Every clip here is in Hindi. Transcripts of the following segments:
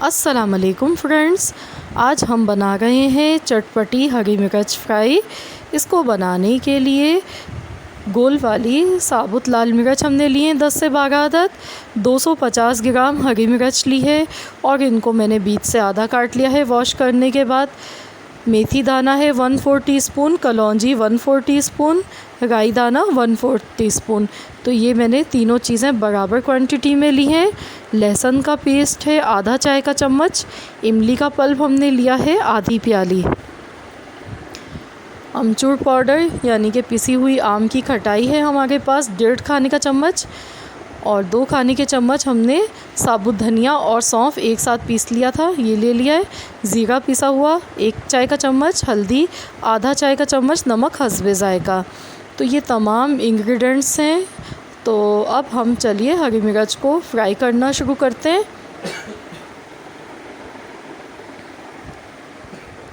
अस्सलाम वालेकुम फ्रेंड्स, आज हम बना रहे हैं चटपटी हरी मिर्च फ्राई। इसको बनाने के लिए गोल वाली साबुत लाल मिर्च हमने लिए 10 से 12 अदद, 250 ग्राम हरी मिर्च ली है और इनको मैंने बीच से आधा काट लिया है वॉश करने के बाद। मेथी दाना है 1/4 टीस्पून, कलौंजी 1/4 टीस्पून, राई दाना 1/4 टीस्पून। तो ये मैंने तीनों चीज़ें बराबर क्वांटिटी में ली हैं। लहसुन का पेस्ट है आधा चाय का चम्मच, इमली का पल्प हमने लिया है आधी प्याली, अमचूर पाउडर यानी कि पिसी हुई आम की खटाई है हमारे पास 1.5 खाने का चम्मच, और 2 खाने के चम्मच हमने साबुत धनिया और सौंफ एक साथ पीस लिया था, ये ले लिया है। ज़ीरा पिसा हुआ 1 चाय का चम्मच, हल्दी आधा चाय का चम्मच, नमक हस्बे ज़ायका। तो ये तमाम इंग्रेडिएंट्स हैं। तो अब हम चलिए हरी मिर्च को फ्राई करना शुरू करते हैं।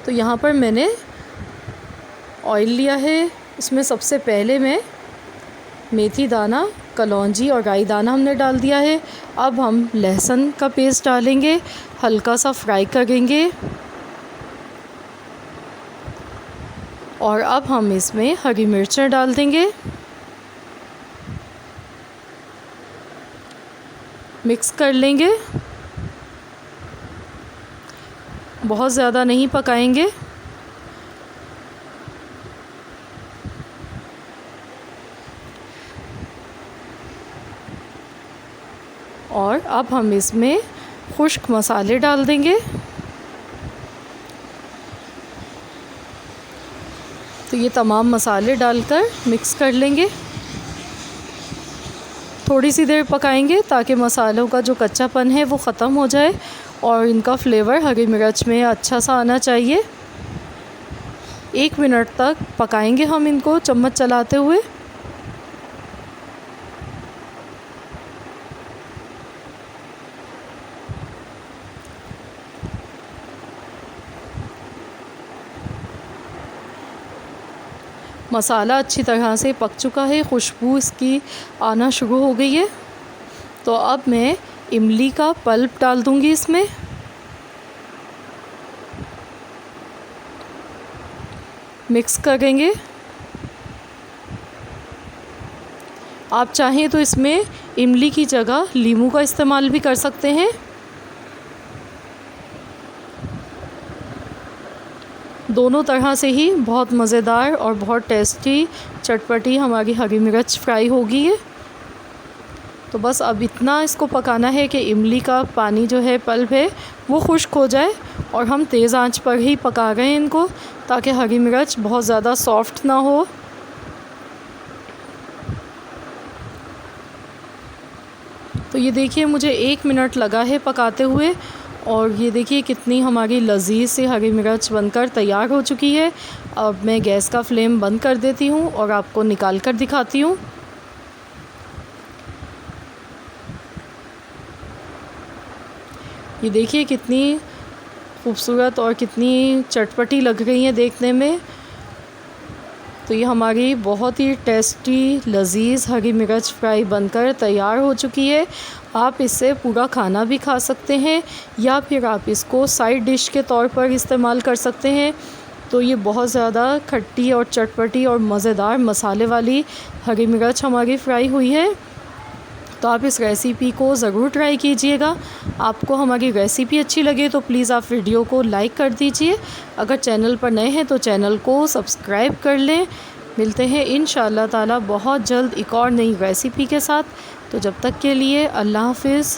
तो यहाँ पर मैंने ऑयल लिया है, इसमें सबसे पहले मैं मेथी दाना, कलौंजी और राई दाना हमने डाल दिया है। अब हम लहसुन का पेस्ट डालेंगे, हल्का सा फ्राई करेंगे और अब हम इसमें हरी मिर्चें डाल देंगे। मिक्स कर लेंगे, बहुत ज़्यादा नहीं पकाएंगे। और अब हम इसमें खुश्क मसाले डाल देंगे। तो ये तमाम मसाले डालकर मिक्स कर लेंगे। थोड़ी सी देर पकाएंगे ताकि मसालों का जो कच्चापन है वो ख़त्म हो जाए और इनका फ्लेवर हरी मिर्च में अच्छा सा आना चाहिए। 1 मिनट तक पकाएंगे हम इनको चम्मच चलाते हुए। मसाला अच्छी तरह से पक चुका है, खुशबू इसकी आना शुरू हो गई है। तो अब मैं इमली का पल्प डाल दूंगी इसमें। मिक्स करेंगे। आप चाहें तो इसमें इमली की जगह नींबू का इस्तेमाल भी कर सकते हैं। दोनों तरह से ही बहुत मज़ेदार और बहुत टेस्टी चटपटी हमारी हरी मिर्च फ्राई होगी ये। तो बस अब इतना इसको पकाना है कि इमली का पानी जो है, पल्प है, वो खुश्क हो जाए और हम तेज़ आंच पर ही पका रहे हैं इनको ताकि हरी मिर्च बहुत ज़्यादा सॉफ्ट ना हो। तो ये देखिए मुझे 1 मिनट लगा है पकाते हुए और ये देखिए कितनी हमारी लजीज सी हरी मिर्च बनकर तैयार हो चुकी है। अब मैं गैस का फ्लेम बंद कर देती हूँ और आपको निकाल कर दिखाती हूँ। ये देखिए कितनी खूबसूरत और कितनी चटपटी लग रही है देखने में। तो ये हमारी बहुत ही टेस्टी लजीज हरी मिर्च फ्राई बनकर तैयार हो चुकी है। आप इससे पूरा खाना भी खा सकते हैं या फिर आप इसको साइड डिश के तौर पर इस्तेमाल कर सकते हैं। तो ये बहुत ज़्यादा खट्टी और चटपटी और मज़ेदार मसाले वाली हरी मिर्च हमारी फ्राई हुई है। तो आप इस रेसिपी को ज़रूर ट्राई कीजिएगा। आपको हमारी रेसिपी अच्छी लगे तो प्लीज़ आप वीडियो को लाइक कर दीजिए। अगर चैनल पर नए हैं तो चैनल को सब्सक्राइब कर लें। मिलते हैं इंशाअल्लाह ताला बहुत जल्द एक और नई रेसिपी के साथ। तो जब तक के लिए अल्लाह हाफ़िज़।